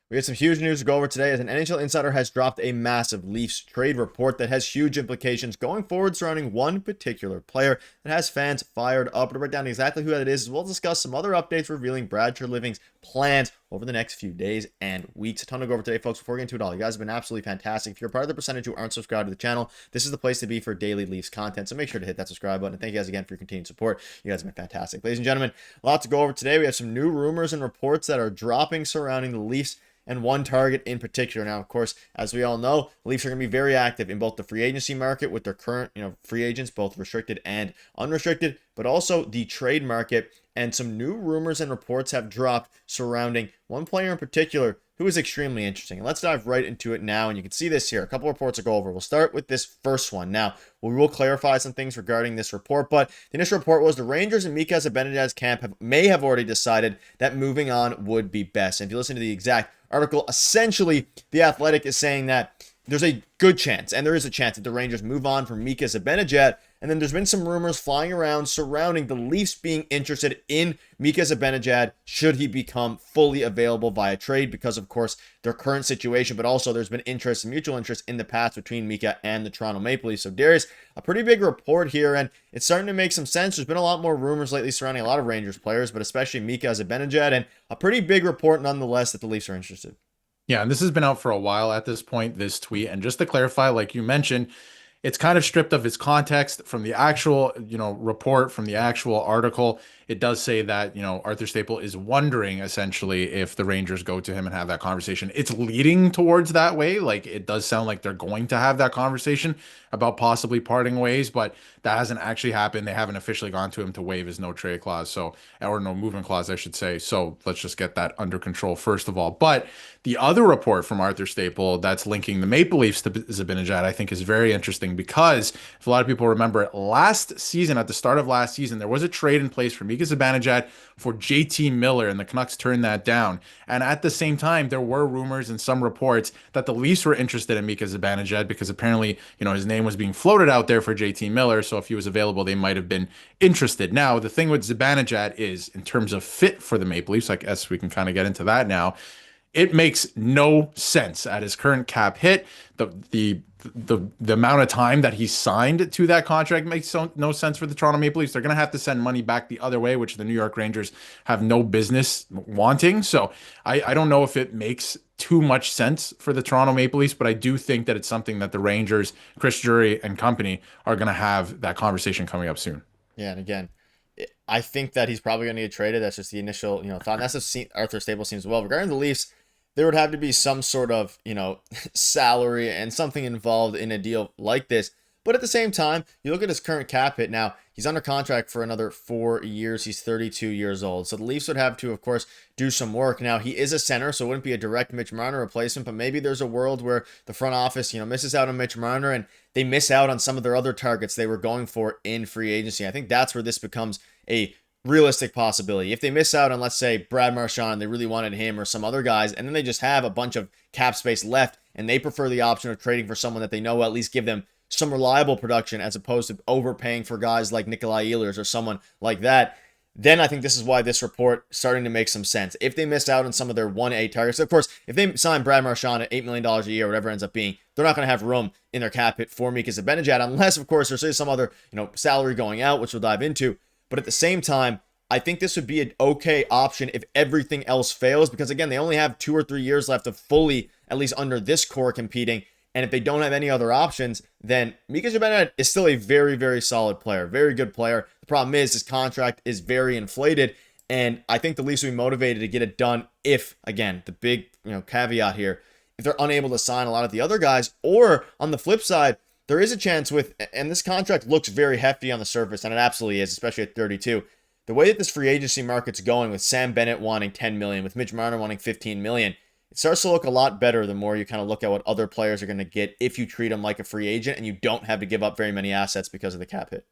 We had some huge news to go over today as an NHL insider has dropped a massive Leafs trade report that has huge implications going forward surrounding one particular player that has fans fired up. To break down exactly who that is, as well as discuss some other updates revealing Brad Treliving's plans over the next few days and weeks. A ton to go over today, folks. Before we get into it all, you guys have been absolutely fantastic. If you're part of the percentage who aren't subscribed to the channel, this is the place to be for daily Leafs content. So make sure to hit that subscribe button. And thank you guys again for your continued support. You guys have been fantastic. Ladies and gentlemen, a lot to go over today. We have some new rumors and reports that are dropping surrounding the Leafs and one target in particular. Now, of course, as we all know, the Leafs are going to be very active in both the free agency market with their current, free agents, both restricted and unrestricted, but also the trade market. And some new rumors and reports have dropped surrounding one player in particular who is extremely interesting. And let's dive right into it now. And you can see this here, a couple reports to go over. We'll start with this first one. Now, we will clarify some things regarding this report, but the initial report was the Rangers and Mika Zibanejad's camp may have already decided that moving on would be best. And if you listen to the exact article, essentially, The Athletic is saying that there's a good chance, and there is a chance, that the Rangers move on from Mika Zibanejad. And then there's been some rumors flying around surrounding the Leafs being interested in Mika Zibanejad should he become fully available via trade because, of course, their current situation, but also there's been interest, mutual interest in the past between Mika and the Toronto Maple Leafs. So, Darius, a pretty big report here, and it's starting to make some sense. There's been a lot more rumors lately surrounding a lot of Rangers players, but especially Mika Zibanejad, and a pretty big report nonetheless that the Leafs are interested. Yeah, and this has been out for a while at this point, this tweet. And just to clarify, like you mentioned, it's kind of stripped of its context from the actual, report, from the actual article. It does say that, Arthur Staple is wondering essentially if the Rangers go to him and have that conversation. It's leading towards that way. Like it does sound like they're going to have that conversation about possibly parting ways, but that hasn't actually happened. They haven't officially gone to him to waive his no trade clause, or no movement clause, I should say. So let's just get that under control first of all. But the other report from Arthur Staple that's linking the Maple Leafs to Zibanejad, I think is very interesting because if a lot of people remember last season, at the start of last season, there was a trade in place for Mika Zibanejad for JT Miller, and the Canucks turned that down. And at the same time, there were rumors and some reports that the Leafs were interested in Mika Zibanejad because apparently, his name was being floated out there for JT Miller. So if he was available, they might have been interested. Now, the thing with Zibanejad is, in terms of fit for the Maple Leafs, I guess we can kind of get into that now. It makes no sense at his current cap hit. The amount of time that he signed to that contract makes no sense for the Toronto Maple Leafs. They're going to have to send money back the other way, which the New York Rangers have no business wanting. So I don't know if it makes too much sense for the Toronto Maple Leafs, but I do think that it's something that the Rangers, Chris Drury and company are going to have that conversation coming up soon. Yeah, and again, I think that he's probably going to get traded. That's just the initial, thought. And that's what Arthur Stable seems well. Regarding the Leafs, there would have to be some sort of, salary and something involved in a deal like this. But at the same time, you look at his current cap hit now, he's under contract for another 4 years. He's 32 years old. So the Leafs would have to, of course, do some work. Now, he is a center, so it wouldn't be a direct Mitch Marner replacement, but maybe there's a world where the front office, misses out on Mitch Marner and they miss out on some of their other targets they were going for in free agency. I think that's where this becomes a realistic possibility. If they miss out on, let's say, Brad Marchand, they really wanted him or some other guys, and then they just have a bunch of cap space left, and they prefer the option of trading for someone that they know will at least give them some reliable production as opposed to overpaying for guys like Nikolai Ehlers or someone like that, then I think this is why this report is starting to make some sense. If they missed out on some of their 1A targets, of course, if they sign Brad Marchand at $8 million a year, whatever it ends up being, they're not going to have room in their cap hit for Mika Zibanejad, unless, of course, there's some other, salary going out, which we'll dive into. But at the same time, I think this would be an okay option if everything else fails, because again, they only have 2 or 3 years left of fully, at least under this core, competing. And if they don't have any other options, then Mika Zibanejad is still a very, very solid player, very good player. The problem is his contract is very inflated, and I think the Leafs will be motivated to get it done if, again, the big caveat here, if they're unable to sign a lot of the other guys, or on the flip side, there is a chance with, and this contract looks very hefty on the surface, and it absolutely is, especially at 32. The way that this free agency market's going, with Sam Bennett wanting $10 million, with Mitch Marner wanting $15 million, it starts to look a lot better the more you kind of look at what other players are going to get if you treat them like a free agent and you don't have to give up very many assets because of the cap hit.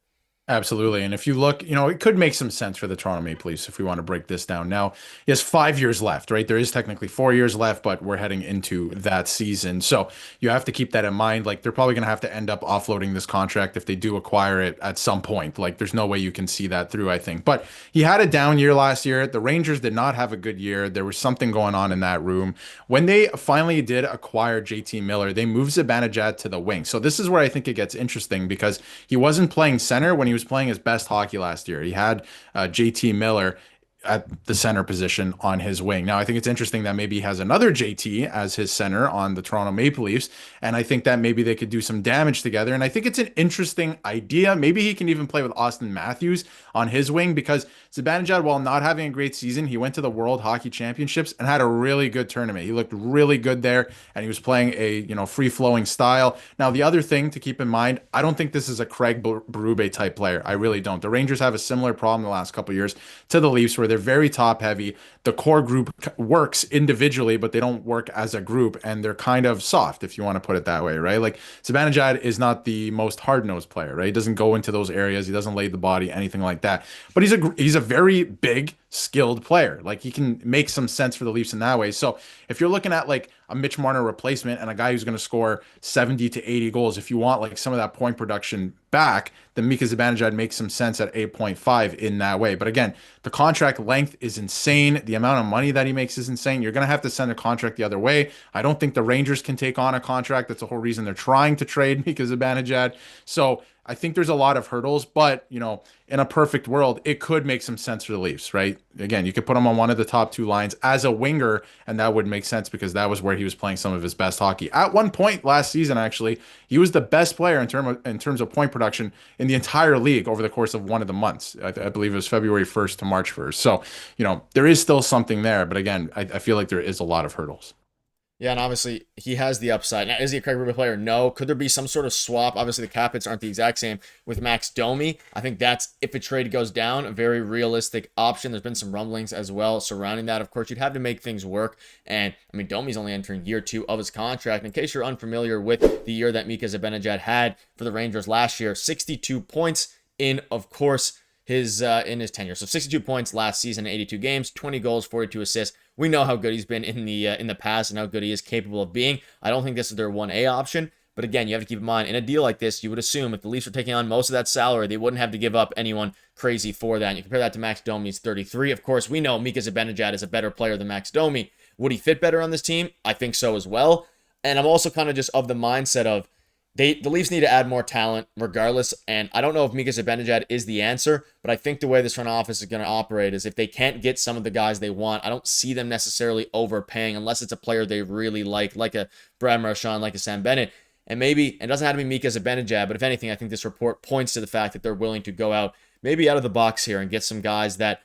Absolutely. And if you look, it could make some sense for the Toronto Maple Leafs if we want to break this down. Now, he has 5 years left, right? There is technically 4 years left, but we're heading into that season. So you have to keep that in mind. Like, they're probably going to have to end up offloading this contract if they do acquire it at some point. Like, there's no way you can see that through, I think. But he had a down year last year. The Rangers did not have a good year. There was something going on in that room. When they finally did acquire JT Miller, they moved Zibanejad to the wing. So this is where I think it gets interesting because he wasn't playing center when he was playing his best hockey last year. He had JT Miller at the center position on his wing. Now, I think it's interesting that maybe he has another JT as his center on the Toronto Maple Leafs, and I think that maybe they could do some damage together. And I think it's an interesting idea. Maybe he can even play with Austin Matthews on his wing because Zibanejad, while not having a great season, he went to the World Hockey Championships and had a really good tournament. He looked really good there, and he was playing a free flowing style. Now, the other thing to keep in mind, I don't think this is a Craig Berube type player. I really don't. The Rangers have a similar problem the last couple of years to the Leafs, where they're very top heavy. The core group works individually, but they don't work as a group, and they're kind of soft, if you want to put it that way, right? Like Zibanejad is not the most hard-nosed player, right? He doesn't go into those areas. He doesn't lay the body, anything like that. But he's a very big, skilled player. Like he can make some sense for the Leafs in that way. So if you're looking at like a Mitch Marner replacement and a guy who's going to score 70 to 80 goals, if you want like some of that point production back, then Mika Zibanejad makes some sense at 8.5 in that way. But again, the contract length is insane. The amount of money that he makes is insane. You're going to have to send a contract the other way. I don't think the Rangers can take on a contract. That's the whole reason they're trying to trade Mika Zibanejad. So I think there's a lot of hurdles, but in a perfect world, it could make some sense for the Leafs, right? Again, you could put him on one of the top two lines as a winger, and that would make sense because that was where he was playing some of his best hockey. At one point last season, actually, he was the best player in terms of point production in the entire league over the course of one of the months. I believe it was February 1st to March 1st. So, there is still something there, but again, I feel like there is a lot of hurdles. Yeah, and obviously he has the upside. Now, is he a Craig Berube player? No. Could there be some sort of swap? Obviously, the cap hits aren't the exact same with Max Domi. I think that's, if a trade goes down, a very realistic option. There's been some rumblings as well surrounding that. Of course, you'd have to make things work. And, I mean, Domi's only entering year 2 of his contract. In case you're unfamiliar with the year that Mika Zibanejad had for the Rangers last year, 62 points in, of course, his in his tenure. So 62 points last season in 82 games, 20 goals, 42 assists. We know how good he's been in the past and how good he is capable of being. I don't think this is their 1A option, but again, you have to keep in mind, in a deal like this, you would assume if the Leafs are taking on most of that salary, they wouldn't have to give up anyone crazy for that. And you compare that to Max Domi's 33. Of course, we know Mika Zibanejad is a better player than Max Domi. Would he fit better on this team? I think so as well. And I'm also kind of just of the mindset of the Leafs need to add more talent regardless, and I don't know if Mika Zibanejad is the answer, but I think the way this front office is going to operate is if they can't get some of the guys they want, I don't see them necessarily overpaying unless it's a player they really like a Brad Marchand, like a Sam Bennett. And maybe, it doesn't have to be Mika Zibanejad, but if anything, I think this report points to the fact that they're willing to go out maybe out of the box here and get some guys that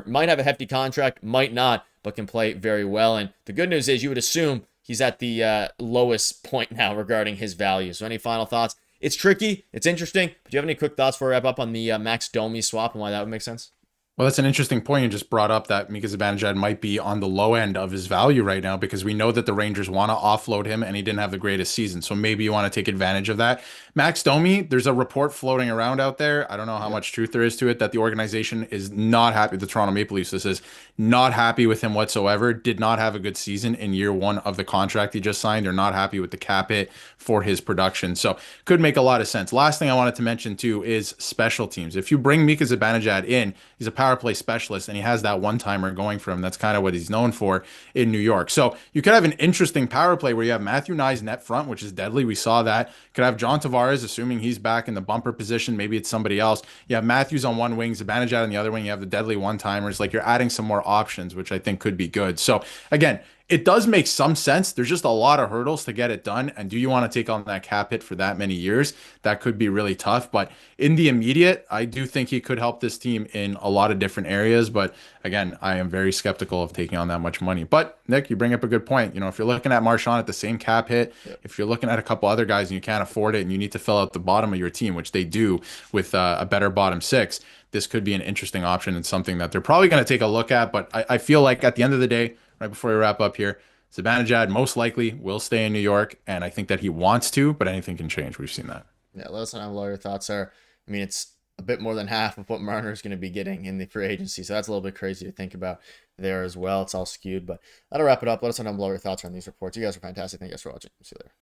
might have a hefty contract, might not, but can play very well. And the good news is you would assume he's at the lowest point now regarding his value. So any final thoughts? It's tricky. It's interesting. But do you have any quick thoughts before we wrap up on the Max Domi swap and why that would make sense? Well, that's an interesting point you just brought up that Mika Zibanejad might be on the low end of his value right now because we know that the Rangers want to offload him and he didn't have the greatest season. So maybe you want to take advantage of that. Max Domi, there's a report floating around out there. I don't know how Yep. much truth there is to it that the organization is not happy. The Toronto Maple Leafs, this is not happy with him whatsoever. Did not have a good season in year 1 of the contract he just signed. They're not happy with the cap hit for his production. So could make a lot of sense. Last thing I wanted to mention too is special teams. If you bring Mika Zibanejad in, he's a power play specialist and he has that one-timer going for him. That's kind of what he's known for in New York. So you could have an interesting power play where you have Matthew Knies net front, which is deadly. We saw that. Could have John Tavares, assuming he's back in the bumper position. Maybe it's somebody else. You have Matthews on one wing, Zibanejad on the other wing. You have the deadly one-timers. Like you're adding some more options, which I think could be good. So again, it does make some sense. There's just a lot of hurdles to get it done. And do you want to take on that cap hit for that many years? That could be really tough. But in the immediate, I do think he could help this team in a lot of different areas. But again, I am very skeptical of taking on that much money. But Nick, you bring up a good point. If you're looking at Marchand at the same cap hit, Yep. if you're looking at a couple other guys and you can't afford it and you need to fill out the bottom of your team, which they do with a better bottom six, this could be an interesting option and something that they're probably going to take a look at. But I feel like at the end of the day, right before we wrap up here, Zibanejad most likely will stay in New York, and I think that he wants to, but anything can change. We've seen that. Yeah, let us know what your thoughts are. I mean, it's a bit more than half of what Marner is going to be getting in the free agency. So that's a little bit crazy to think about there as well. It's all skewed, but that'll wrap it up. Let us know down below your thoughts on these reports. You guys are fantastic. Thank you guys for watching. See you later.